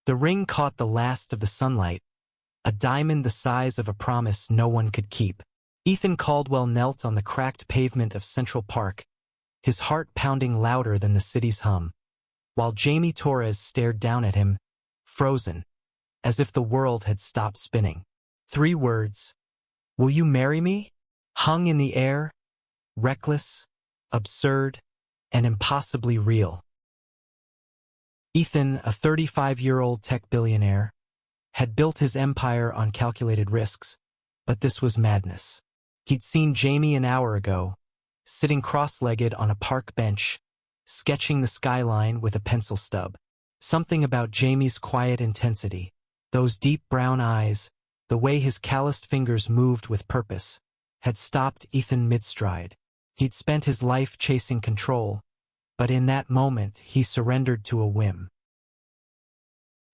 The ring caught the last of the sunlight, a diamond the size of a promise no one could keep. Ethan Caldwell knelt on the cracked pavement of Central Park, his heart pounding louder than the city's hum, while Jamie Torres stared down at him, frozen, as if the world had stopped spinning. 3 words, "Will you marry me?" hung in the air, reckless, absurd, and impossibly real. Ethan, a 35-year-old tech billionaire, had built his empire on calculated risks, but this was madness. He'd seen Jamie an hour ago, sitting cross-legged on a park bench, sketching the skyline with a pencil stub. Something about Jamie's quiet intensity, those deep brown eyes, the way his calloused fingers moved with purpose, had stopped Ethan mid-stride. He'd spent his life chasing control, but in that moment he surrendered to a whim.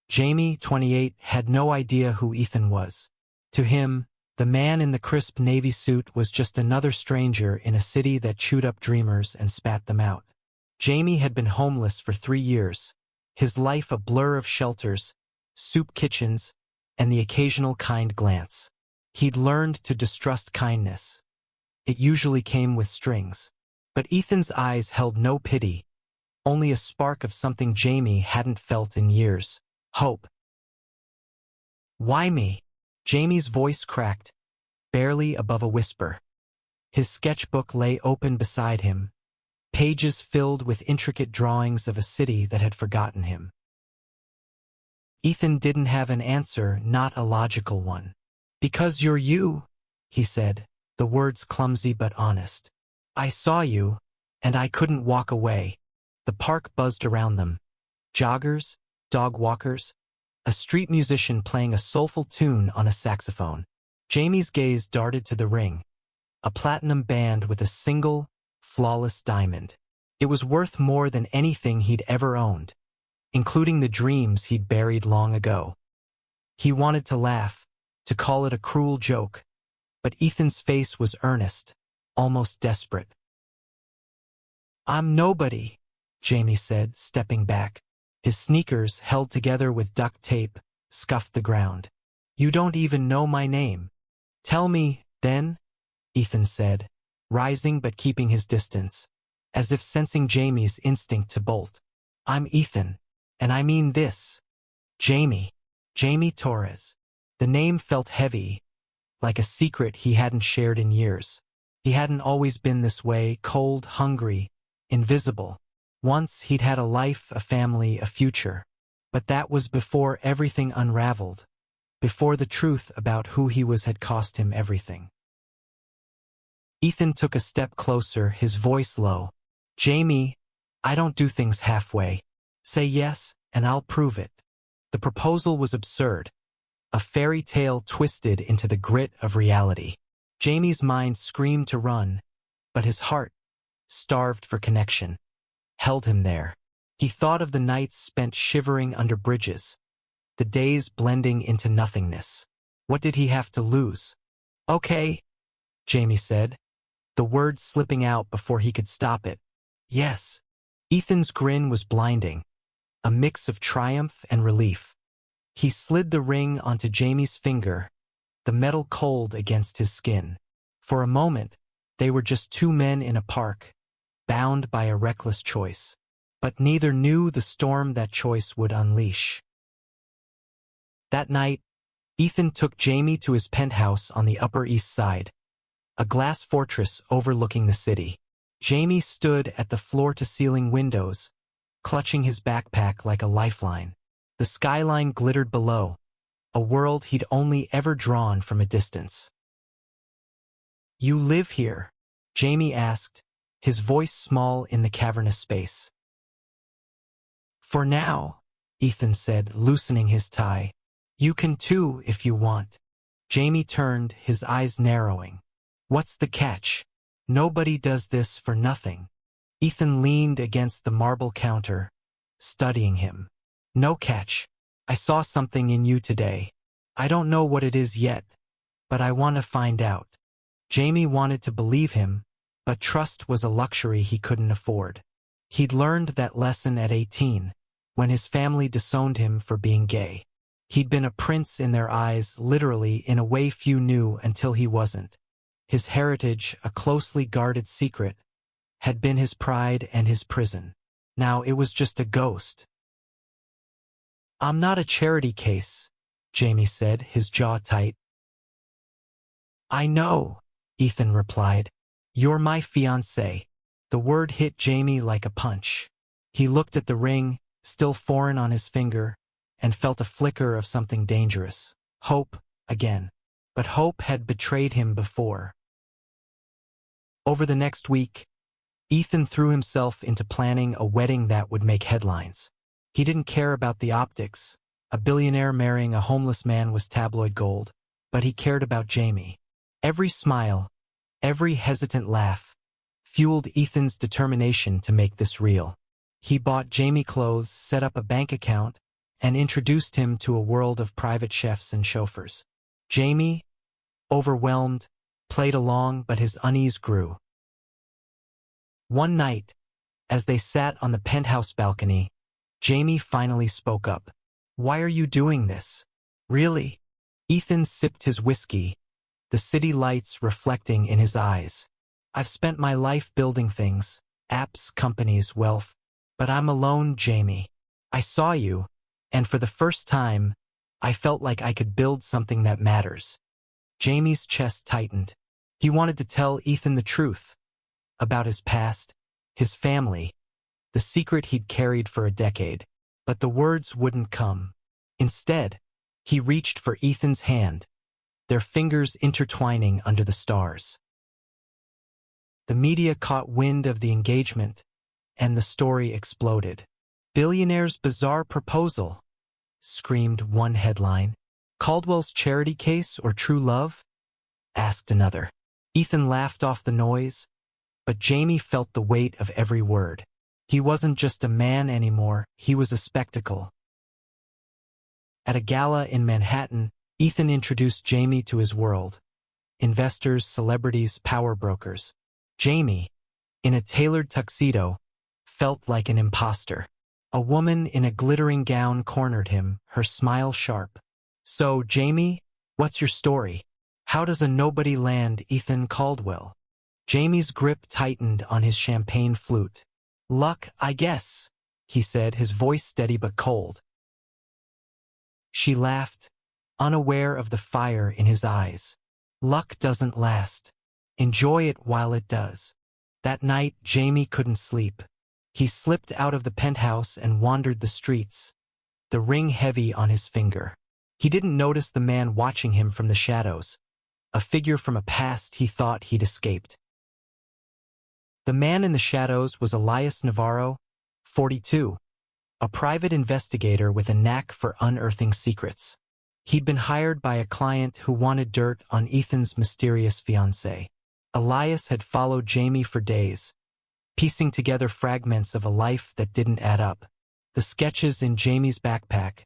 Jamie, 28, had no idea who Ethan was. To him, the man in the crisp navy suit was just another stranger in a city that chewed up dreamers and spat them out. Jamie had been homeless for 3 years, his life a blur of shelters, soup kitchens, and the occasional kind glance. He'd learned to distrust kindness. It usually came with strings. But Ethan's eyes held no pity, only a spark of something Jamie hadn't felt in years: hope. "Why me?" Jamie's voice cracked, barely above a whisper. His sketchbook lay open beside him, pages filled with intricate drawings of a city that had forgotten him. Ethan didn't have an answer, not a logical one. "Because you're you," he said, the words clumsy but honest. "I saw you, and I couldn't walk away." The park buzzed around them. Joggers, dog walkers, a street musician playing a soulful tune on a saxophone. Jamie's gaze darted to the ring, a platinum band with a single, flawless diamond. It was worth more than anything he'd ever owned, including the dreams he'd buried long ago. He wanted to laugh, to call it a cruel joke, but Ethan's face was earnest, almost desperate. "I'm nobody," Jamie said, stepping back. His sneakers, held together with duct tape, scuffed the ground. "You don't even know my name." "Tell me, then," Ethan said, rising but keeping his distance, as if sensing Jamie's instinct to bolt. "I'm Ethan, and I mean this. Jamie. Jamie Torres." The name felt heavy, like a secret he hadn't shared in years. He hadn't always been this way, cold, hungry, invisible. Once he'd had a life, a family, a future. But that was before everything unraveled, before the truth about who he was had cost him everything. Ethan took a step closer, his voice low. "Jamie, I don't do things halfway. Say yes, and I'll prove it." The proposal was absurd, a fairy tale twisted into the grit of reality. Jamie's mind screamed to run, but his heart, starved for connection, held him there. He thought of the nights spent shivering under bridges, the days blending into nothingness. What did he have to lose? "Okay," Jamie said, the words slipping out before he could stop it. "Yes." Ethan's grin was blinding, a mix of triumph and relief. He slid the ring onto Jamie's finger, the metal cold against his skin. For a moment, they were just 2 men in a park, bound by a reckless choice. But neither knew the storm that choice would unleash. That night, Ethan took Jamie to his penthouse on the Upper East Side, a glass fortress overlooking the city. Jamie stood at the floor-to-ceiling windows, clutching his backpack like a lifeline. The skyline glittered below, a world he'd only ever drawn from a distance. "You live here?" Jamie asked, his voice small in the cavernous space. "For now," Ethan said, loosening his tie. "You can too if you want." Jamie turned, his eyes narrowing. "What's the catch? Nobody does this for nothing." Ethan leaned against the marble counter, studying him. "No catch. I saw something in you today. I don't know what it is yet, but I want to find out." Jamie wanted to believe him, but trust was a luxury he couldn't afford. He'd learned that lesson at 18, when his family disowned him for being gay. He'd been a prince in their eyes, literally, in a way few knew until he wasn't. His heritage, a closely guarded secret, had been his pride and his prison. Now it was just a ghost. "I'm not a charity case," Jamie said, his jaw tight. "I know," Ethan replied. "You're my fiancé." The word hit Jamie like a punch. He looked at the ring, still foreign on his finger, and felt a flicker of something dangerous. Hope, again. But hope had betrayed him before. Over the next week, Ethan threw himself into planning a wedding that would make headlines. He didn't care about the optics. A billionaire marrying a homeless man was tabloid gold, but he cared about Jamie. Every smile, every hesitant laugh, fueled Ethan's determination to make this real. He bought Jamie clothes, set up a bank account, and introduced him to a world of private chefs and chauffeurs. Jamie, overwhelmed, played along, but his unease grew. One night, as they sat on the penthouse balcony, Jamie finally spoke up. "Why are you doing this? Really?" Ethan sipped his whiskey, the city lights reflecting in his eyes. "I've spent my life building things, apps, companies, wealth. But I'm alone, Jamie. I saw you, and for the first time, I felt like I could build something that matters." Jamie's chest tightened. He wanted to tell Ethan the truth about his past, his family, the secret he'd carried for a decade. But the words wouldn't come. Instead, he reached for Ethan's hand, their fingers intertwining under the stars. The media caught wind of the engagement, and the story exploded. "Billionaire's bizarre proposal," screamed one headline. "Caldwell's charity case or true love?" asked another. Ethan laughed off the noise, but Jamie felt the weight of every word. He wasn't just a man anymore, he was a spectacle. At a gala in Manhattan, Ethan introduced Jamie to his world. Investors, celebrities, power brokers. Jamie, in a tailored tuxedo, felt like an imposter. A woman in a glittering gown cornered him, her smile sharp. "So, Jamie, what's your story? How does a nobody land Ethan Caldwell?" Jamie's grip tightened on his champagne flute. "Luck, I guess," he said, his voice steady but cold. She laughed, unaware of the fire in his eyes. "Luck doesn't last. Enjoy it while it does." That night, Jamie couldn't sleep. He slipped out of the penthouse and wandered the streets, the ring heavy on his finger. He didn't notice the man watching him from the shadows, a figure from a past he thought he'd escaped. The man in the shadows was Elias Navarro, 42, a private investigator with a knack for unearthing secrets. He'd been hired by a client who wanted dirt on Ethan's mysterious fiancée. Elias had followed Jamie for days, piecing together fragments of a life that didn't add up. The sketches in Jamie's backpack,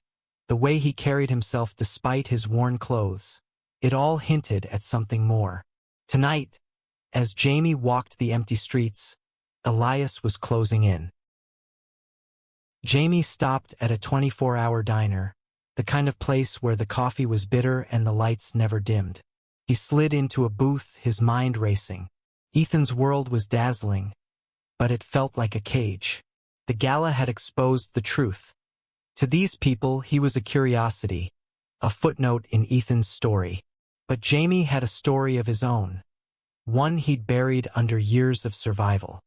the way he carried himself despite his worn clothes, it all hinted at something more. Tonight, as Jamie walked the empty streets, Elias was closing in. Jamie stopped at a 24-hour diner, the kind of place where the coffee was bitter and the lights never dimmed. He slid into a booth, his mind racing. Ethan's world was dazzling, but it felt like a cage. The gala had exposed the truth. To these people, he was a curiosity, a footnote in Ethan's story. But Jamie had a story of his own, one he'd buried under years of survival.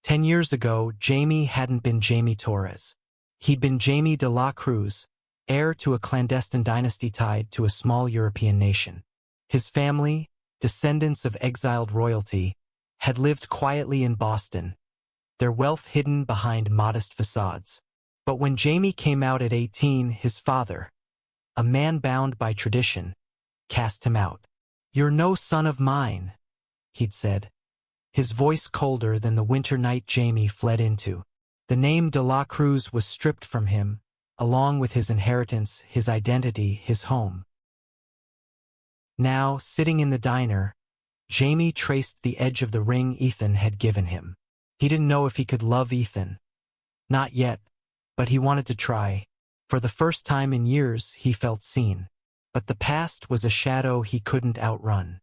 10 years ago, Jamie hadn't been Jamie Torres. He'd been Jamie de la Cruz, heir to a clandestine dynasty tied to a small European nation. His family, descendants of exiled royalty, had lived quietly in Boston, their wealth hidden behind modest facades. But when Jamie came out at 18, his father, a man bound by tradition, cast him out. "You're no son of mine," he'd said, his voice colder than the winter night Jamie fled into. The name de la Cruz was stripped from him, along with his inheritance, his identity, his home. Now, sitting in the diner, Jamie traced the edge of the ring Ethan had given him. He didn't know if he could love Ethan. Not yet, but he wanted to try. For the first time in years, he felt seen. But the past was a shadow he couldn't outrun.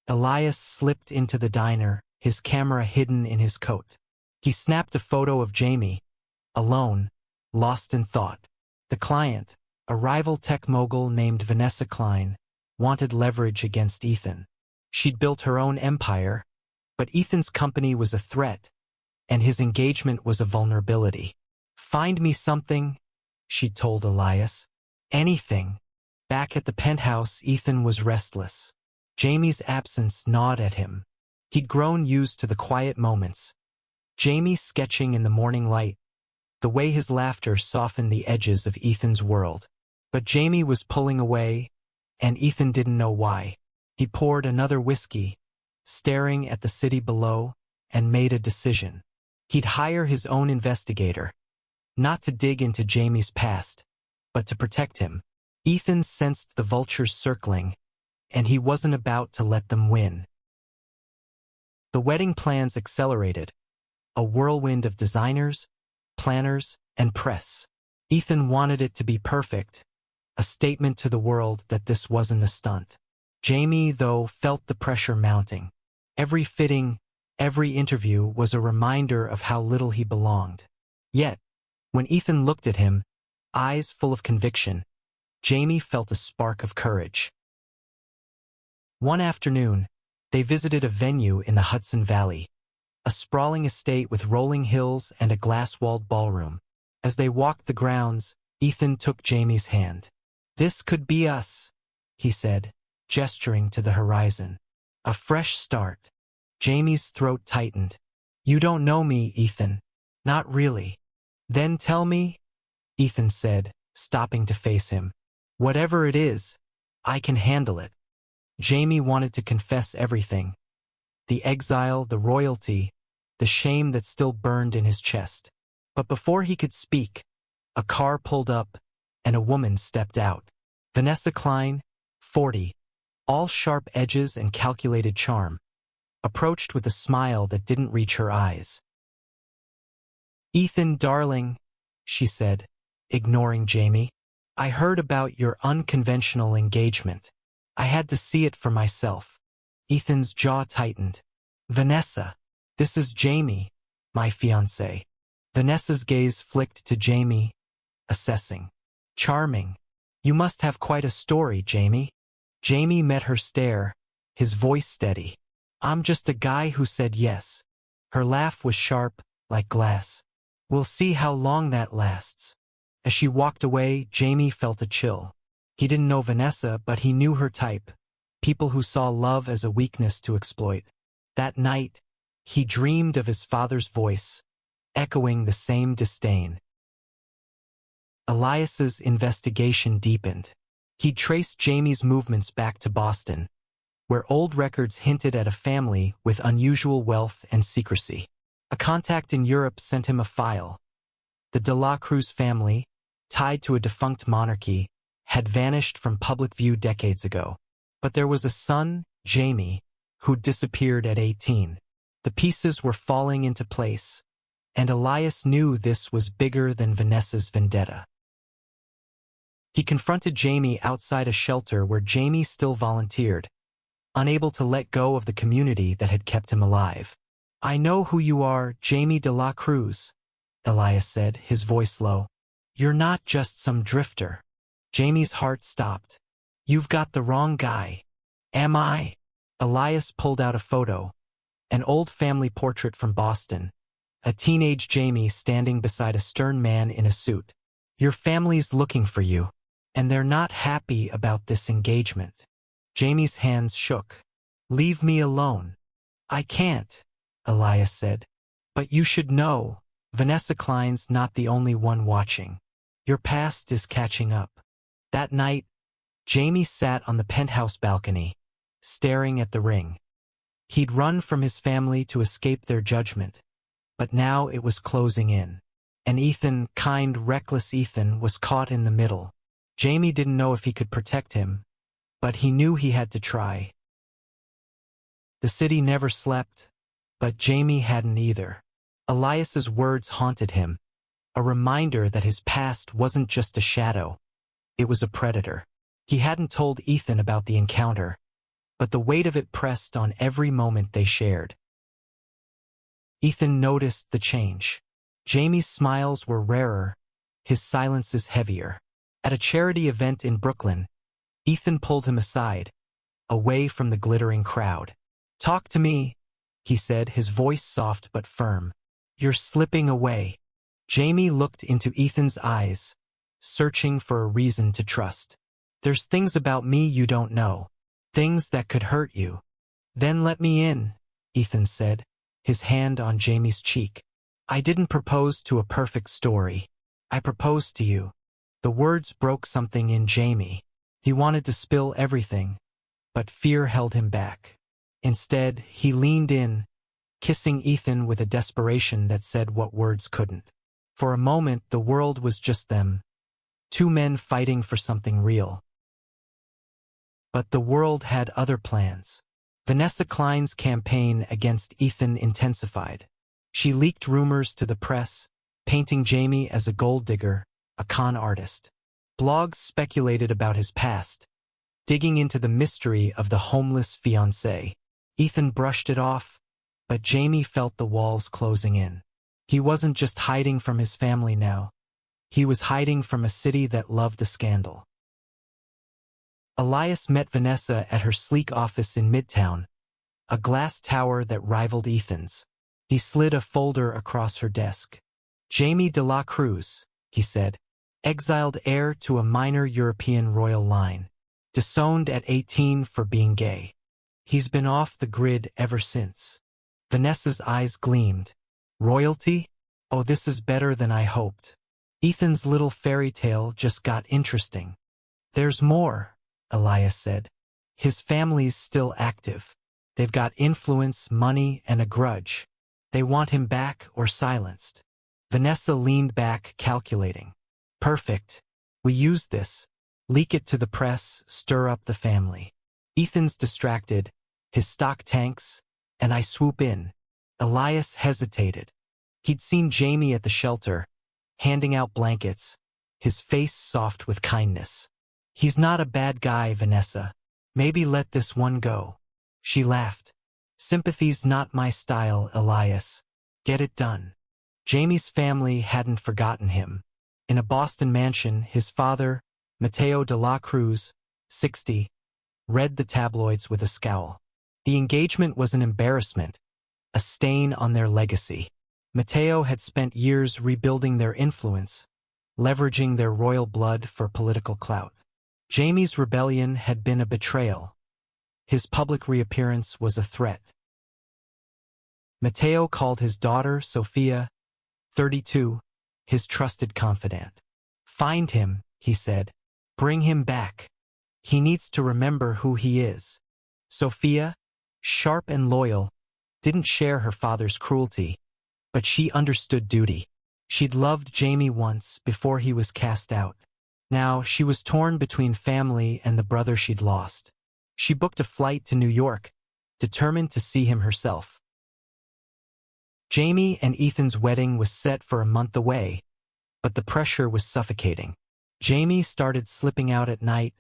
Elias slipped into the diner, his camera hidden in his coat. He snapped a photo of Jamie, alone, lost in thought. The client, a rival tech mogul named Vanessa Klein, wanted leverage against Ethan. She'd built her own empire, but Ethan's company was a threat, and his engagement was a vulnerability. "Find me something," she told Elias. "Anything." Back at the penthouse, Ethan was restless. Jamie's absence gnawed at him. He'd grown used to the quiet moments. Jamie sketching in the morning light, the way his laughter softened the edges of Ethan's world. But Jamie was pulling away, and Ethan didn't know why. He poured another whiskey, staring at the city below, and made a decision. He'd hire his own investigator, not to dig into Jamie's past, but to protect him. Ethan sensed the vultures circling, and he wasn't about to let them win. The wedding plans accelerated, a whirlwind of designers, planners, and press. Ethan wanted it to be perfect, a statement to the world that this wasn't a stunt. Jamie, though, felt the pressure mounting. Every fitting, every interview was a reminder of how little he belonged. Yet, when Ethan looked at him, eyes full of conviction, Jamie felt a spark of courage. One afternoon, they visited a venue in the Hudson Valley, a sprawling estate with rolling hills and a glass-walled ballroom. As they walked the grounds, Ethan took Jamie's hand. "This could be us," he said, gesturing to the horizon. "A fresh start." Jamie's throat tightened. "You don't know me, Ethan." "Not really." "Then tell me," Ethan said, stopping to face him. "Whatever it is, I can handle it." Jamie wanted to confess everything. The exile, the royalty, the shame that still burned in his chest. But before he could speak, a car pulled up, and a woman stepped out. Vanessa Klein, 40, all sharp edges and calculated charm, approached with a smile that didn't reach her eyes. "Ethan, darling," she said, ignoring Jamie, "I heard about your unconventional engagement. I had to see it for myself." Ethan's jaw tightened. "Vanessa, this is Jamie, my fiancé." Vanessa's gaze flicked to Jamie, assessing. "Charming. You must have quite a story, Jamie." Jamie met her stare, his voice steady. "I'm just a guy who said yes." Her laugh was sharp, like glass. "We'll see how long that lasts." As she walked away, Jamie felt a chill. He didn't know Vanessa, but he knew her type. People who saw love as a weakness to exploit. That night, he dreamed of his father's voice, echoing the same disdain. Elias's investigation deepened. He traced Jamie's movements back to Boston, where old records hinted at a family with unusual wealth and secrecy. A contact in Europe sent him a file. The de la Cruz family, tied to a defunct monarchy, had vanished from public view decades ago. But there was a son, Jamie, who'd disappeared at 18. The pieces were falling into place, and Elias knew this was bigger than Vanessa's vendetta. He confronted Jamie outside a shelter where Jamie still volunteered, unable to let go of the community that had kept him alive. "I know who you are, Jamie de la Cruz," Elias said, his voice low. "You're not just some drifter." Jamie's heart stopped. "You've got the wrong guy." "Am I?" Elias pulled out a photo, an old family portrait from Boston, a teenage Jamie standing beside a stern man in a suit. "Your family's looking for you, and they're not happy about this engagement." Jamie's hands shook. "Leave me alone." "I can't," Elias said. "But you should know, Vanessa Klein's not the only one watching. Your past is catching up." That night, Jamie sat on the penthouse balcony, staring at the ring. He'd run from his family to escape their judgment, but now it was closing in. And Ethan, kind, reckless Ethan, was caught in the middle. Jamie didn't know if he could protect him, but he knew he had to try. The city never slept, but Jamie hadn't either. Elias's words haunted him. a reminder that his past wasn't just a shadow, it was a predator. He hadn't told Ethan about the encounter, but the weight of it pressed on every moment they shared. Ethan noticed the change. Jamie's smiles were rarer, his silences heavier. At a charity event in Brooklyn, Ethan pulled him aside, away from the glittering crowd. "Talk to me," he said, his voice soft but firm. "You're slipping away." Jamie looked into Ethan's eyes, searching for a reason to trust. "There's things about me you don't know, things that could hurt you." "Then let me in," Ethan said, his hand on Jamie's cheek. "I didn't propose to a perfect story. I proposed to you." The words broke something in Jamie. He wanted to spill everything, but fear held him back. Instead, he leaned in, kissing Ethan with a desperation that said what words couldn't. For a moment, the world was just them, two men fighting for something real. But the world had other plans. Vanessa Klein's campaign against Ethan intensified. She leaked rumors to the press, painting Jamie as a gold digger, a con artist. Blogs speculated about his past, digging into the mystery of the homeless fiancé. Ethan brushed it off, but Jamie felt the walls closing in. He wasn't just hiding from his family now. He was hiding from a city that loved a scandal. Elias met Vanessa at her sleek office in Midtown, a glass tower that rivaled Ethan's. He slid a folder across her desk. "Jamie de la Cruz," he said, "exiled heir to a minor European royal line, disowned at 18 for being gay. He's been off the grid ever since." Vanessa's eyes gleamed. "Royalty? Oh, this is better than I hoped." Ethan's little fairy tale just got interesting. "There's more," Elias said. "His family's still active. They've got influence, money, and a grudge. They want him back or silenced." Vanessa leaned back, calculating. "Perfect. We use this. Leak it to the press, stir up the family. Ethan's distracted, his stock tanks, and I swoop in." Elias hesitated. He'd seen Jamie at the shelter, handing out blankets, his face soft with kindness. "He's not a bad guy, Vanessa. Maybe let this one go." She laughed. "Sympathy's not my style, Elias. Get it done." Jamie's family hadn't forgotten him. In a Boston mansion, his father, Mateo de la Cruz, 60, read the tabloids with a scowl. The engagement was an embarrassment, a stain on their legacy. Mateo had spent years rebuilding their influence, leveraging their royal blood for political clout. Jamie's rebellion had been a betrayal. His public reappearance was a threat. Mateo called his daughter, Sophia, 32, his trusted confidant. "Find him," he said. "Bring him back. He needs to remember who he is." Sophia, sharp and loyal, didn't share her father's cruelty, but she understood duty. She'd loved Jamie once before he was cast out. Now she was torn between family and the brother she'd lost. She booked a flight to New York, determined to see him herself. Jamie and Ethan's wedding was set for a month away, but the pressure was suffocating. Jamie started slipping out at night,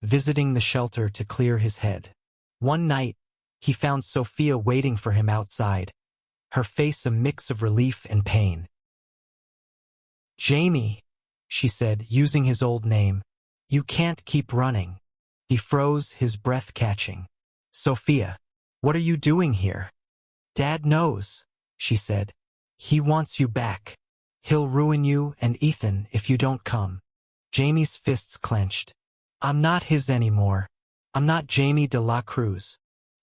visiting the shelter to clear his head. One night, he found Sophia waiting for him outside, her face a mix of relief and pain. "Jamie," she said, using his old name, "you can't keep running." He froze, his breath catching. "Sophia, what are you doing here?" "Dad knows," she said. "He wants you back. He'll ruin you and Ethan if you don't come." Jamie's fists clenched. "I'm not his anymore. I'm not Jamie de la Cruz."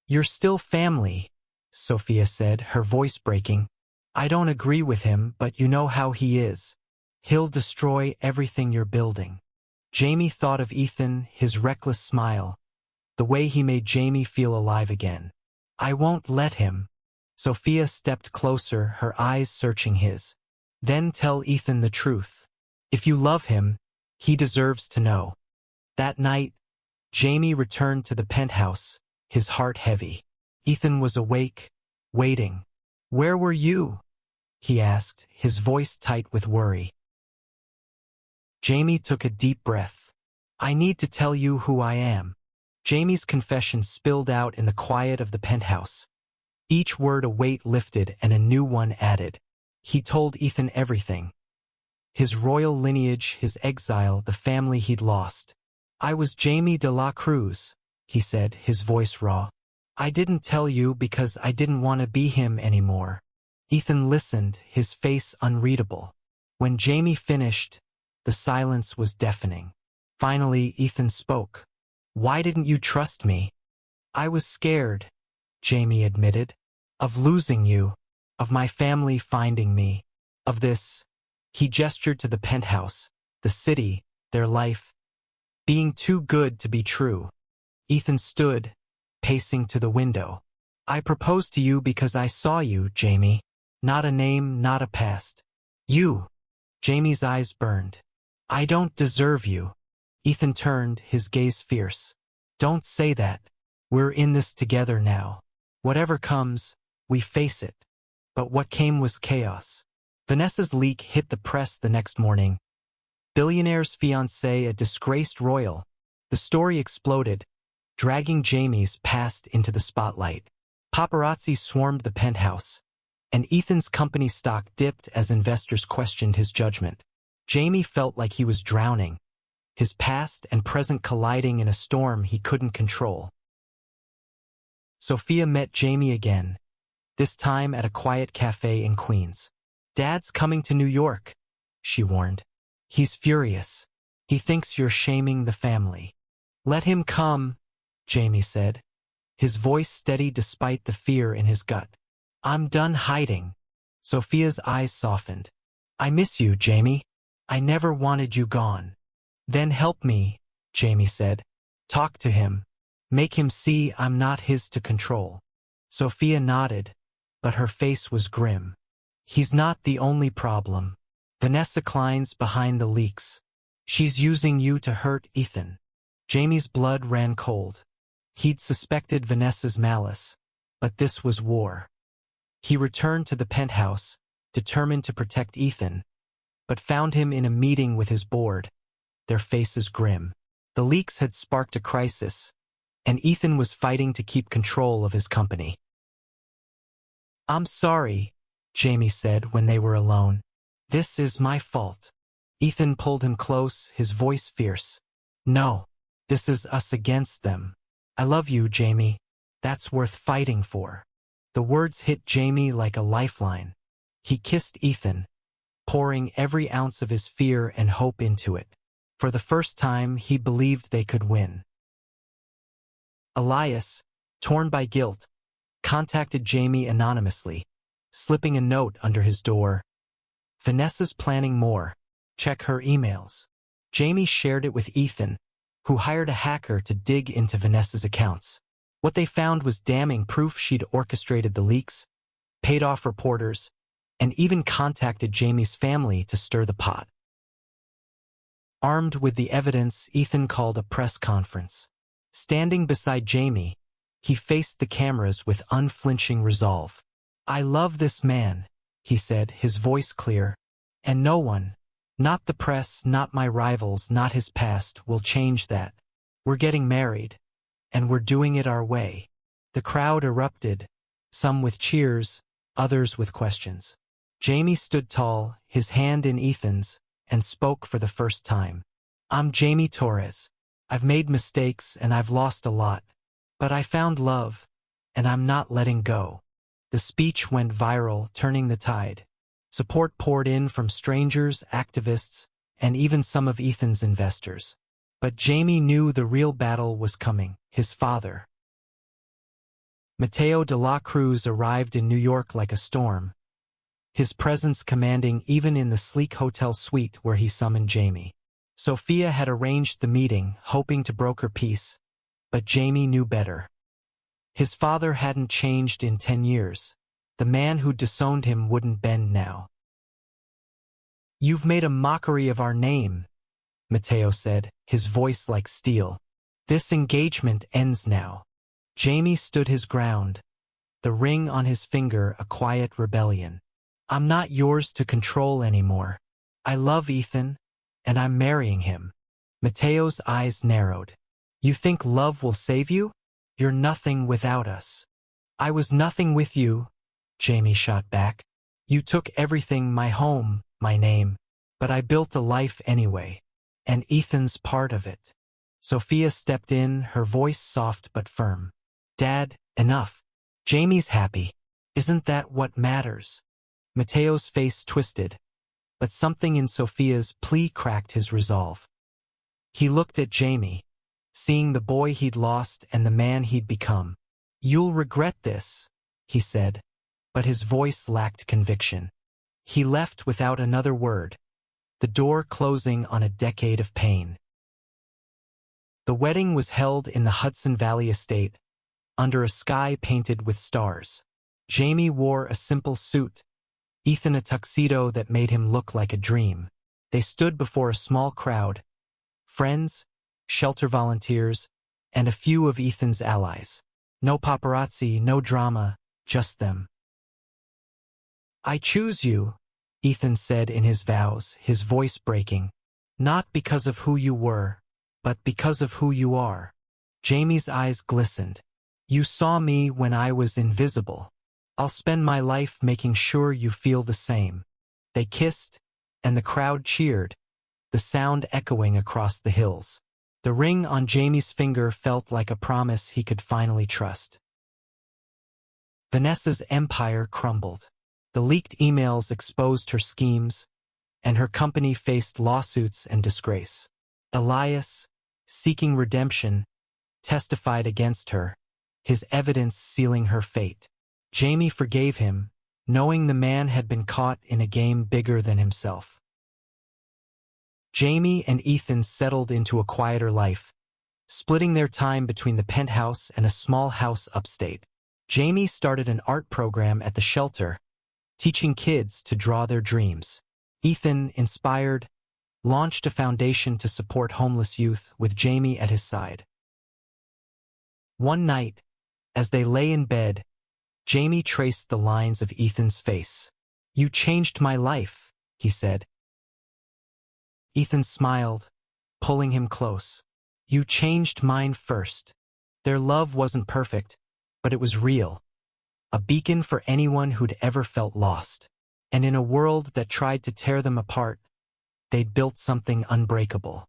"You're still family," Sophia said, her voice breaking. "I don't agree with him, but you know how he is. He'll destroy everything you're building." Jamie thought of Ethan, his reckless smile, the way he made Jamie feel alive again. "I won't let him." Sophia stepped closer, her eyes searching his. "Then tell Ethan the truth. If you love him, he deserves to know." That night, Jamie returned to the penthouse, his heart heavy. Ethan was awake, waiting. "Where were you?" he asked, his voice tight with worry. Jamie took a deep breath. I need to tell you who I am. Jamie's confession spilled out in the quiet of the penthouse. Each word a weight lifted and a new one added. He told Ethan everything. His royal lineage, his exile, the family he'd lost. I was Jamie de la Cruz, he said, his voice raw. I didn't tell you because I didn't want to be him anymore. Ethan listened, his face unreadable. When Jamie finished, the silence was deafening. Finally, Ethan spoke. Why didn't you trust me? I was scared, Jamie admitted. Of losing you. Of my family finding me. Of this. He gestured to the penthouse, the city, their life. Being too good to be true. Ethan stood, pacing to the window. I proposed to you because I saw you, Jamie. Not a name, not a past. You. Jamie's eyes burned. I don't deserve you. Ethan turned, his gaze fierce. Don't say that. We're in this together now. Whatever comes, we face it. But what came was chaos. Vanessa's leak hit the press the next morning. Billionaire's fiancé, a disgraced royal. The story exploded, dragging Jamie's past into the spotlight. Paparazzi swarmed the penthouse, and Ethan's company stock dipped as investors questioned his judgment. Jamie felt like he was drowning, his past and present colliding in a storm he couldn't control. Sophia met Jamie again, this time at a quiet cafe in Queens. Dad's coming to New York, she warned. He's furious. He thinks you're shaming the family. Let him come, Jamie said, his voice steady despite the fear in his gut. I'm done hiding. Sophia's eyes softened. I miss you, Jamie. I never wanted you gone. Then help me, Jamie said. Talk to him. Make him see I'm not his to control. Sophia nodded, but her face was grim. He's not the only problem. Vanessa Klein's behind the leaks. She's using you to hurt Ethan. Jamie's blood ran cold. He'd suspected Vanessa's malice, but this was war. He returned to the penthouse, determined to protect Ethan, but found him in a meeting with his board, their faces grim. The leaks had sparked a crisis, and Ethan was fighting to keep control of his company. I'm sorry, Jamie said when they were alone. This is my fault. Ethan pulled him close, his voice fierce. No, this is us against them. I love you, Jamie. That's worth fighting for. The words hit Jamie like a lifeline. He kissed Ethan, pouring every ounce of his fear and hope into it. For the first time, he believed they could win. Elias, torn by guilt, contacted Jamie anonymously, slipping a note under his door. Vanessa's planning more. Check her emails. Jamie shared it with Ethan, who hired a hacker to dig into Vanessa's accounts. What they found was damning proof she'd orchestrated the leaks, paid off reporters, and even contacted Jamie's family to stir the pot. Armed with the evidence, Ethan called a press conference. Standing beside Jamie, he faced the cameras with unflinching resolve. I love this man, he said, his voice clear, and no one, not the press, not my rivals, not his past, will change that. We're getting married, and we're doing it our way. The crowd erupted, some with cheers, others with questions. Jamie stood tall, his hand in Ethan's, and spoke for the first time. I'm Jamie Torres. I've made mistakes and I've lost a lot, but I found love, and I'm not letting go. The speech went viral, turning the tide. Support poured in from strangers, activists, and even some of Ethan's investors. But Jamie knew the real battle was coming, his father. Mateo de la Cruz arrived in New York like a storm, his presence commanding even in the sleek hotel suite where he summoned Jamie. Sophia had arranged the meeting, hoping to broker peace, but Jamie knew better. His father hadn't changed in 10 years. The man who disowned him wouldn't bend now. You've made a mockery of our name, Mateo said, his voice like steel. This engagement ends now. Jamie stood his ground, the ring on his finger a quiet rebellion. I'm not yours to control anymore. I love Ethan, and I'm marrying him. Mateo's eyes narrowed. You think love will save you? You're nothing without us. I was nothing with you, Jamie shot back. You took everything, my home, my name, but I built a life anyway, and Ethan's part of it. Sophia stepped in, her voice soft but firm. Dad, enough. Jamie's happy. Isn't that what matters? Mateo's face twisted, but something in Sophia's plea cracked his resolve. He looked at Jamie, seeing the boy he'd lost and the man he'd become. You'll regret this, he said, but his voice lacked conviction. He left without another word, the door closing on a decade of pain. The wedding was held in the Hudson Valley estate, under a sky painted with stars. Jamie wore a simple suit, Ethan a tuxedo that made him look like a dream. They stood before a small crowd, friends, shelter volunteers, and a few of Ethan's allies. No paparazzi, no drama, just them. I choose you, Ethan said in his vows, his voice breaking, not because of who you were, but because of who you are. Jamie's eyes glistened. You saw me when I was invisible. I'll spend my life making sure you feel the same. They kissed, and the crowd cheered, the sound echoing across the hills. The ring on Jamie's finger felt like a promise he could finally trust. Vanessa's empire crumbled. The leaked emails exposed her schemes, and her company faced lawsuits and disgrace. Elias, seeking redemption, testified against her, his evidence sealing her fate. Jamie forgave him, knowing the man had been caught in a game bigger than himself. Jamie and Ethan settled into a quieter life, splitting their time between the penthouse and a small house upstate. Jamie started an art program at the shelter, teaching kids to draw their dreams. Ethan, inspired, launched a foundation to support homeless youth with Jamie at his side. One night, as they lay in bed, Jamie traced the lines of Ethan's face. You changed my life, he said. Ethan smiled, pulling him close. You changed mine first. Their love wasn't perfect, but it was real. A beacon for anyone who'd ever felt lost. And in a world that tried to tear them apart, they'd built something unbreakable.